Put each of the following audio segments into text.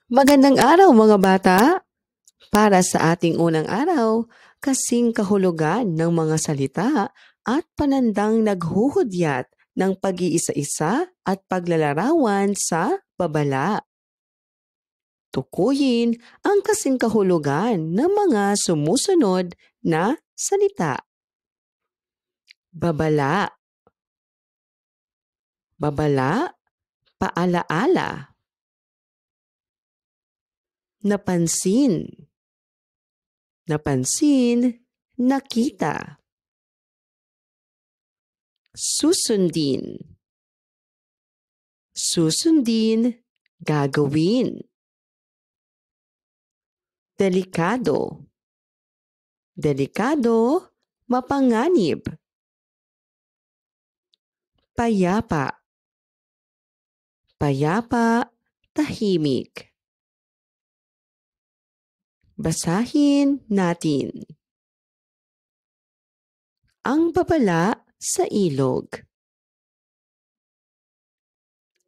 Magandang araw mga bata! Para sa ating unang araw, kasing kahulugan ng mga salita at panandang naghuhudyat ng pag-iisa-isa at paglalarawan sa babala. Tukuyin ang kasing kahulugan ng mga sumusunod na salita. Babala, babala, paalaala. Napansin, napansin, nakita. Susundin, susundin, gagawin. Delikado, delikado, mapanganib. Payapa, payapa, tahimik. Basahin natin. Ang babala sa ilog.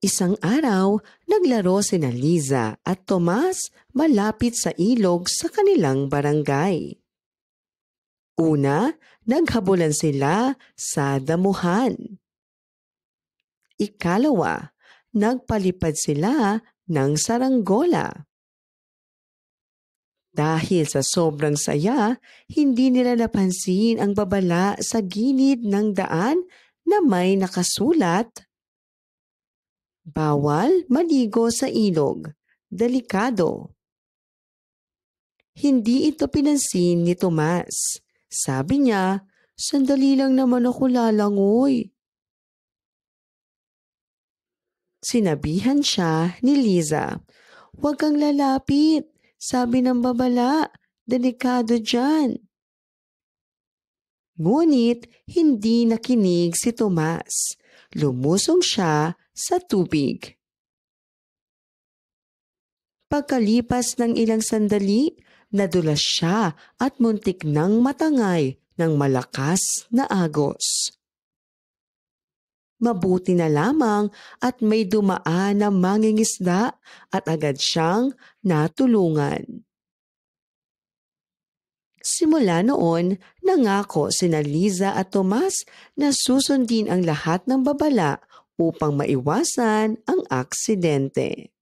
Isang araw, naglaro sina Liza at Tomas malapit sa ilog sa kanilang barangay. Una, naghabulan sila sa damuhan. Ikalawa, nagpalipad sila ng saranggola. Dahil sa sobrang saya, hindi nila napansin ang babala sa gilid ng daan na may nakasulat, "Bawal maligo sa ilog, delikado." Hindi ito pinansin ni Tomas. Sabi niya, "Sandali lang naman ako lalangoy." Sinabihan siya ni Liza, "Huwag kang lalapit. Sabi ng babala, delikado dyan." Ngunit hindi nakinig si Tomas. Lumusong siya sa tubig. Pagkalipas ng ilang sandali, nadulas siya at muntik nang matangay ng malakas na agos. Mabuti na lamang at may dumaan na mangingisda at agad siyang natulungan. Simula noon, nangako sina Liza at Tomas na susundin ang lahat ng babala upang maiwasan ang aksidente.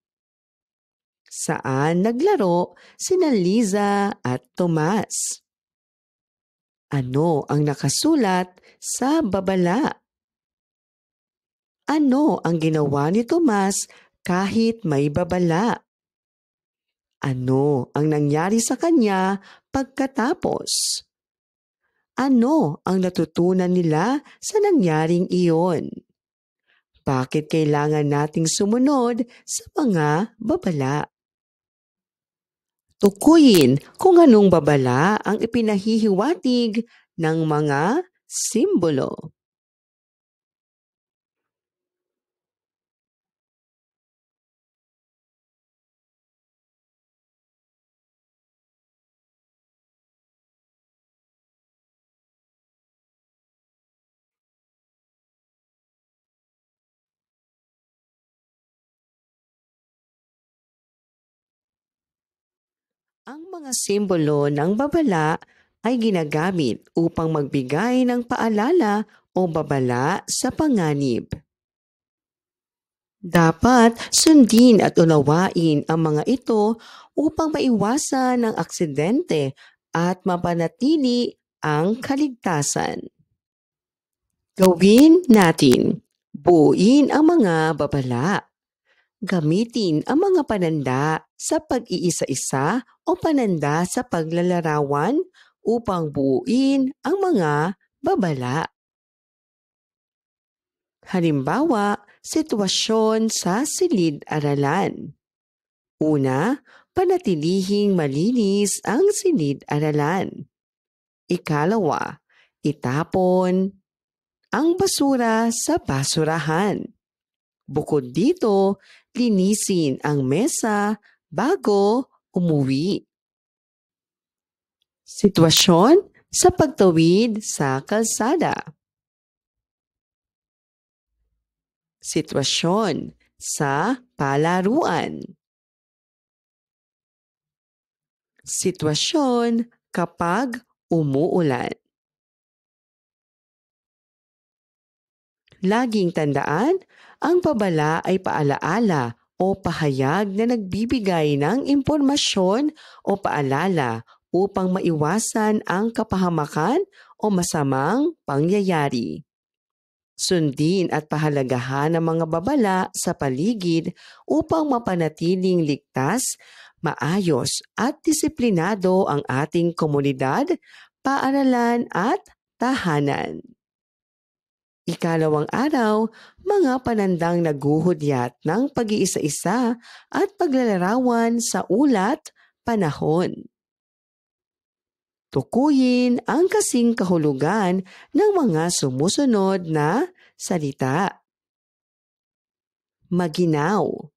Saan naglaro sina Liza at Tomas? Ano ang nakasulat sa babala? Ano ang ginawa ni Tomas kahit may babala? Ano ang nangyari sa kanya pagkatapos? Ano ang natutunan nila sa nangyaring iyon? Bakit kailangan nating sumunod sa mga babala? Tukuyin kung anong babala ang ipinahihiwatig ng mga simbolo. Ang mga simbolo ng babala ay ginagamit upang magbigay ng paalala o babala sa panganib. Dapat sundin at unawain ang mga ito upang maiwasan ang aksidente at mapanatili ang kaligtasan. Gawin natin. Buuin ang mga babala. Gamitin ang mga pananda sa pag-iisa-isa o pananda sa paglalarawan upang buuin ang mga babala. Halimbawa, sitwasyon sa silid-aralan. Una, panatilihing malinis ang silid-aralan. Ikalawa, itapon ang basura sa basurahan. Bukod dito, linisin ang mesa bago umuwi. Sitwasyon sa pagtawid sa kalsada. Sitwasyon sa palaruan. Sitwasyon kapag umuulan. Laging tandaan, ang babala ay paalaala o pahayag na nagbibigay ng impormasyon o paalala upang maiwasan ang kapahamakan o masamang pangyayari. Sundin at pahalagahan ang mga babala sa paligid upang mapanatiling ligtas, maayos at disiplinado ang ating komunidad, paaralan at tahanan. Ikalawang araw, mga panandang naguhudyat ng pag-iisa-isa at paglalarawan sa ulat, panahon. Tukuyin ang kasing kahulugan ng mga sumusunod na salita. Maginaw.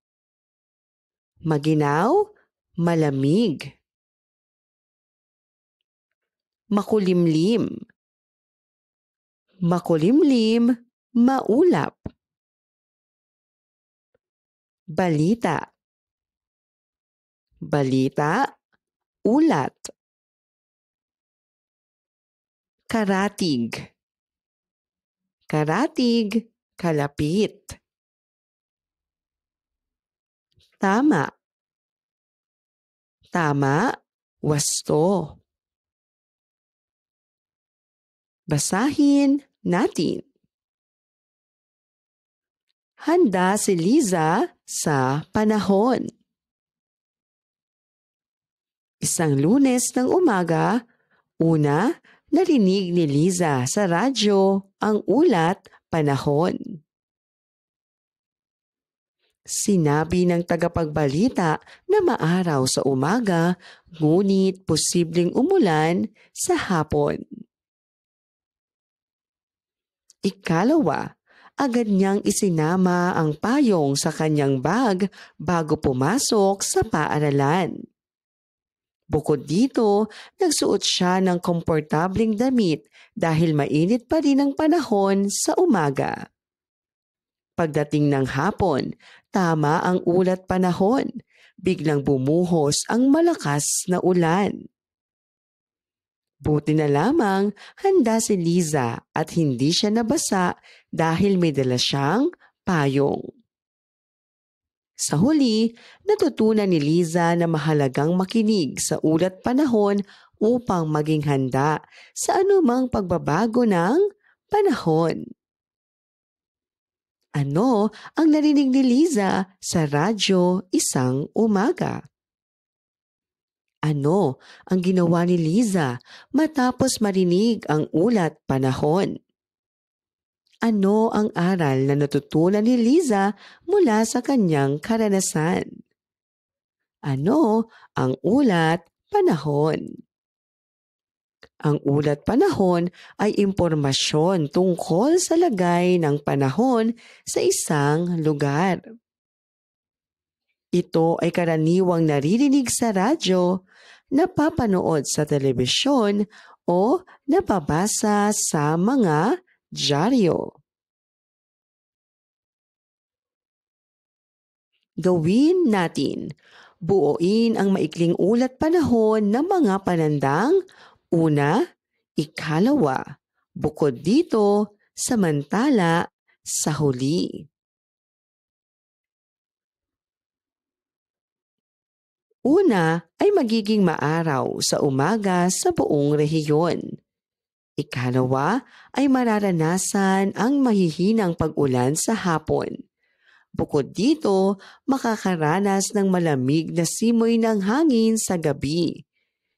Maginaw, malamig. Makulimlim. Makulimlim, maulap. Balita. Balita, ulat. Karatig. Karatig, kalapit. Tama. Tama, wasto. Basahin natin. Handa si Liza sa panahon. Isang Lunes ng umaga, una, narinig ni Liza sa radyo ang ulat, panahon. Sinabi ng tagapagbalita na maaraw sa umaga, ngunit posibleng umulan sa hapon. Ikalawa, agad niyang isinama ang payong sa kanyang bag bago pumasok sa paaralan. Bukod dito, nagsuot siya ng komportabling damit dahil mainit pa rin ang panahon sa umaga. Pagdating ng hapon, tama ang ulat, panahon. Biglang bumuhos ang malakas na ulan. Buti na lamang handa si Liza at hindi siya nabasa dahil may dala siyang payong. Sa huli, natutunan ni Liza na mahalagang makinig sa ulat, panahon upang maging handa sa anumang pagbabago ng panahon. Ano ang narinig ni Liza sa radyo isang umaga? Ano ang ginawa ni Liza matapos marinig ang ulat, panahon? Ano ang aral na natutunan ni Liza mula sa kanyang karanasan? Ano ang ulat, panahon? Ang ulat, panahon ay impormasyon tungkol sa lagay ng panahon sa isang lugar. Ito ay karaniwang naririnig sa radyo, napapanood sa telebisyon o napabasa sa mga dyaryo. Gawin natin. Buuin ang maikling ulat, panahon ng mga panandang. Una, ikalawa. Bukod dito, samantala, sa huli. Una ay magiging maaraw sa umaga sa buong rehiyon. Ikalawa ay mararanasan ang mahihinang pag-ulan sa hapon. Bukod dito, makakaranas ng malamig na simoy ng hangin sa gabi.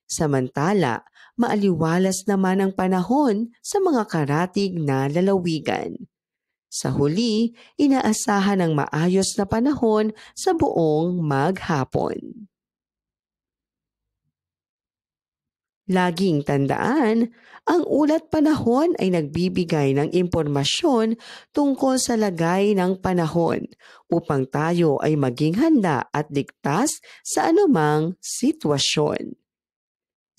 Samantala, maaliwalas naman ang panahon sa mga karatig na lalawigan. Sa huli, inaasahan ang maayos na panahon sa buong maghapon. Laging tandaan, ang ulat, panahon ay nagbibigay ng impormasyon tungkol sa lagay ng panahon upang tayo ay maging handa at ligtas sa anumang sitwasyon.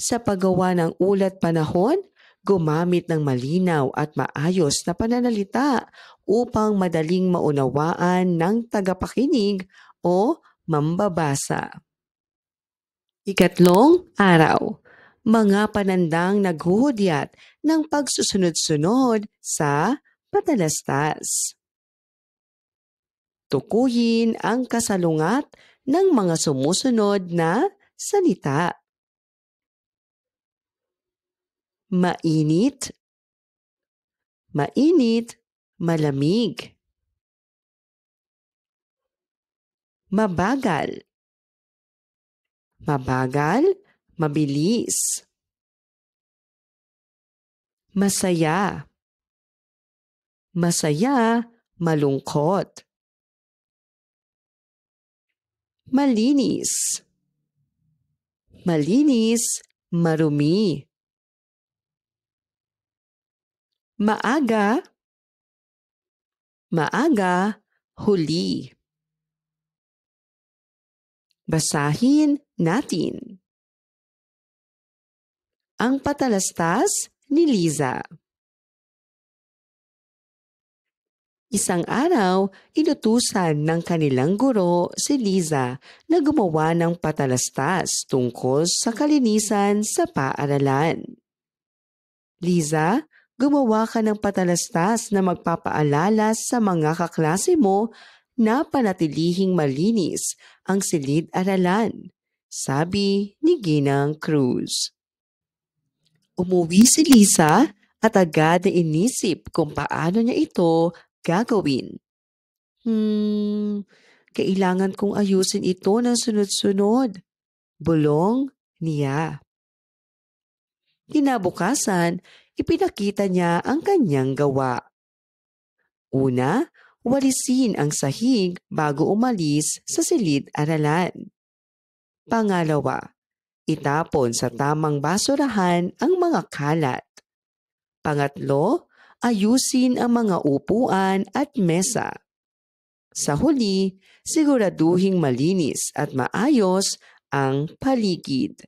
Sa paggawa ng ulat, panahon, gumamit ng malinaw at maayos na pananalita upang madaling maunawaan ng tagapakinig o mambabasa. Ikatlong araw, mga panandang naghuhudyat ng pagsusunod-sunod sa patalastas. Tukuyin ang kasalungat ng mga sumusunod na salita. Mainit, mainit, malamig. Mabagal, mabagal, mabilis. Masaya, masaya, malungkot. Malinis, malinis, marumi. Maaga, maaga, huli. Basahin natin. Ang patalastas ni Liza. Isang araw, inutusan ng kanilang guro si Liza na gumawa ng patalastas tungkol sa kalinisan sa paaralan. Liza, gumawa ka ng patalastas na magpapaalala sa mga kaklase mo na panatilihing malinis ang silid-aralan, sabi ni Ginang Cruz. Umuwi si Lisa at agad na inisip kung paano niya ito gagawin. Kailangan kong ayusin ito ng sunod-sunod. Bulong niya. Kinabukasan, ipinakita niya ang kanyang gawa. Una, walisin ang sahig bago umalis sa silid-aralan. Pangalawa, itapon sa tamang basurahan ang mga kalat. Pangatlo, ayusin ang mga upuan at mesa. Sa huli, siguraduhing malinis at maayos ang paligid.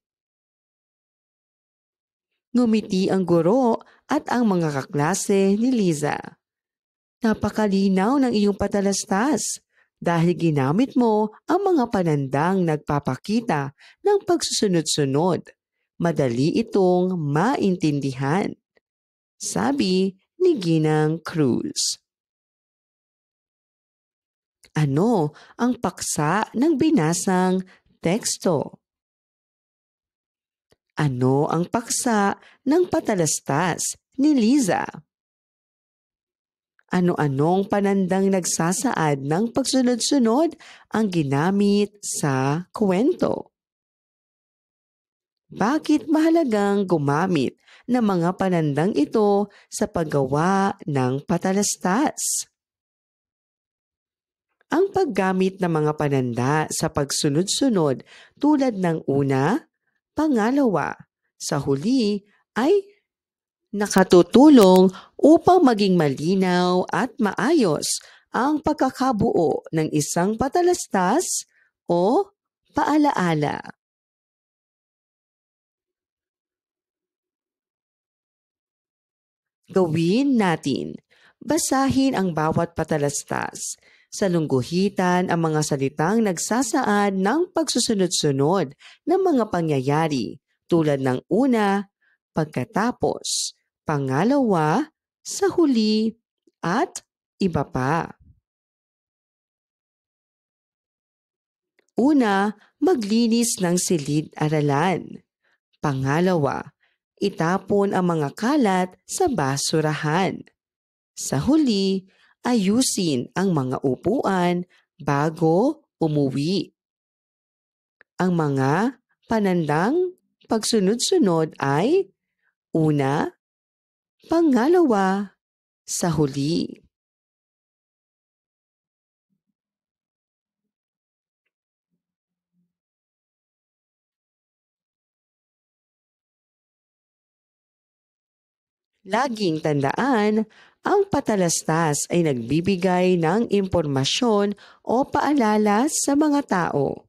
Ngumiti ang guro at ang mga kaklase ni Liza. Napakalinaw ng iyong patalastas dahil ginamit mo ang mga panandang nagpapakita ng pagsusunod-sunod. Madali itong maintindihan, sabi ni Ginang Cruz. Ano ang paksa ng binasang teksto? Ano ang paksa ng patalastas ni Liza? Ano-anong panandang nagsasaad ng pagsunod-sunod ang ginamit sa kwento? Bakit mahalagang gumamit ng mga panandang ito sa paggawa ng patalastas? Ang paggamit ng mga pananda sa pagsunod-sunod tulad ng una, pangalawa, sa huli ay nakatutulong upang maging malinaw at maayos ang pagkakabuo ng isang patalastas o paalaala. Gawin natin. Basahin ang bawat patalastas. Sa lungguhitan ang mga salitang nagsasaad ng pagsusunod-sunod ng mga pangyayari tulad ng una, pagkatapos, pangalawa, sa huli, at iba pa. Una, maglinis ng silid-aralan. Pangalawa, itapon ang mga kalat sa basurahan. Sa huli, ayusin ang mga upuan bago umuwi. Ang mga panandang pagsunod-sunod ay una, pangalawa, sa huli. Laging tandaan, ang patalastas ay nagbibigay ng impormasyon o paalala sa mga tao.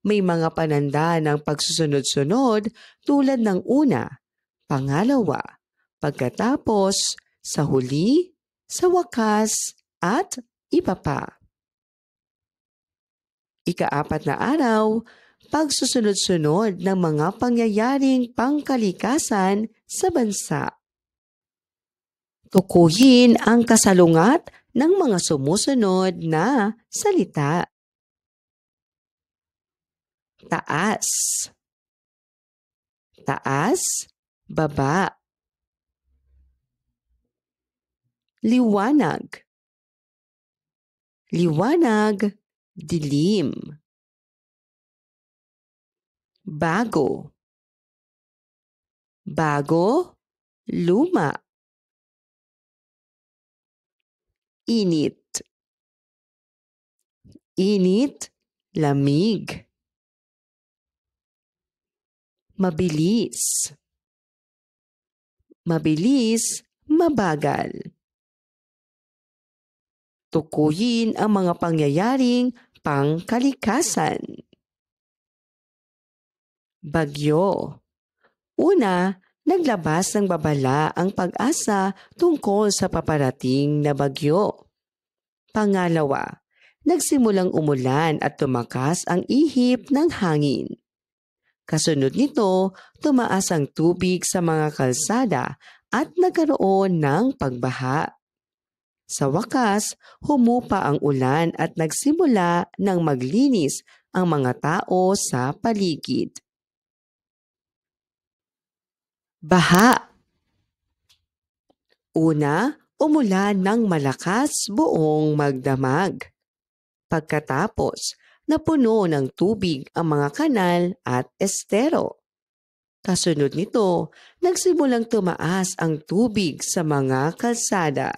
May mga pananda ng pagsusunod-sunod tulad ng una, pangalawa, pagkatapos, sa huli, sa wakas, at iba pa. Ika-4 na araw, pagsusunod-sunod ng mga pangyayaring pangkalikasan sa bansa. Tukuyin ang kasalungat ng mga sumusunod na salita. Taas, taas, baba. Liwanag, liwanag, dilim. Bago, bago, luma. Init, init, lamig. Mabilis, mabilis, mabagal. Tukuyin ang mga pangyayaring pangkalikasan. Bagyo. Una, naglabas ng babala ang Pag-asa tungkol sa paparating na bagyo. Pangalawa, nagsimulang umulan at tumakas ang ihip ng hangin. Kasunod nito, tumaas ang tubig sa mga kalsada at nagkaroon ng pagbaha. Sa wakas, humupa ang ulan at nagsimula ng maglinis ang mga tao sa paligid. Baha. Una, umulan ng malakas buong magdamag. Pagkatapos, napuno ng tubig ang mga kanal at estero. Kasunod nito, nagsimulang tumaas ang tubig sa mga kalsada.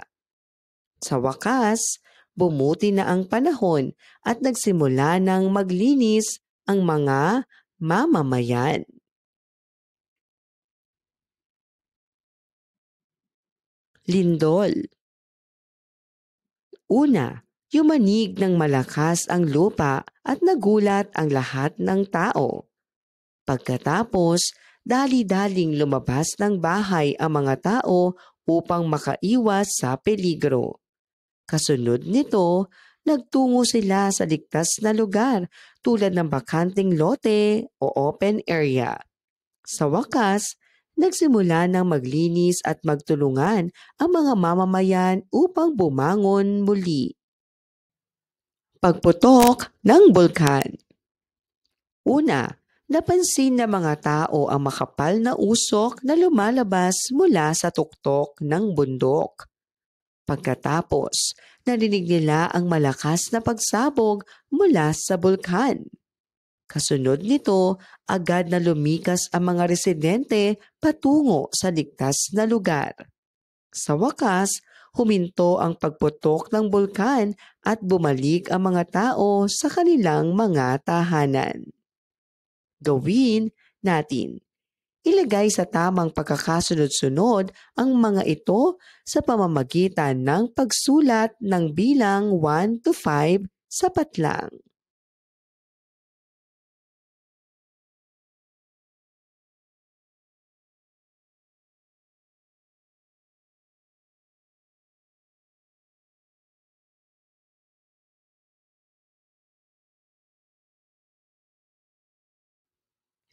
Sa wakas, bumuti na ang panahon at nagsimula ng maglinis ang mga mamamayan. Lindol. Una, yumanig ng malakas ang lupa at nagulat ang lahat ng tao. Pagkatapos, dali-daling lumabas ng bahay ang mga tao upang makaiwas sa peligro. Kasunod nito, nagtungo sila sa ligtas na lugar tulad ng bakanting lote o open area. Sa wakas, nagsimula ng maglinis at magtulungan ang mga mamamayan upang bumangon muli. Pagputok ng bulkan. Una, napansin ng mga tao ang makapal na usok na lumalabas mula sa tuktok ng bundok. Pagkatapos, narinig nila ang malakas na pagsabog mula sa bulkan. Kasunod nito, agad na lumikas ang mga residente patungo sa ligtas na lugar. Sa wakas, huminto ang pagputok ng bulkan at bumalik ang mga tao sa kanilang mga tahanan. Gawin natin. Ilagay sa tamang pagkakasunod-sunod ang mga ito sa pamamagitan ng pagsulat ng bilang 1 to 5, sapat lang.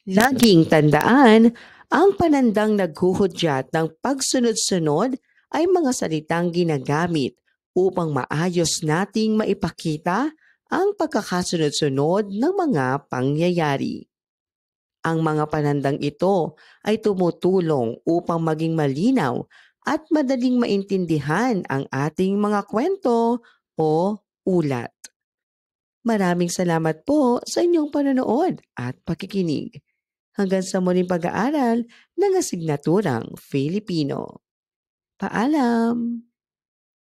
Laging tandaan, ang panandang naghuhudyat ng pagsunod-sunod ay mga salitang ginagamit upang maayos nating maipakita ang pagkakasunod-sunod ng mga pangyayari. Ang mga panandang ito ay tumutulong upang maging malinaw at madaling maintindihan ang ating mga kwento o ulat. Maraming salamat po sa inyong panonood at pakikinig. Hanggang sa muling pag-aaral ng asignaturang Filipino. Paalam!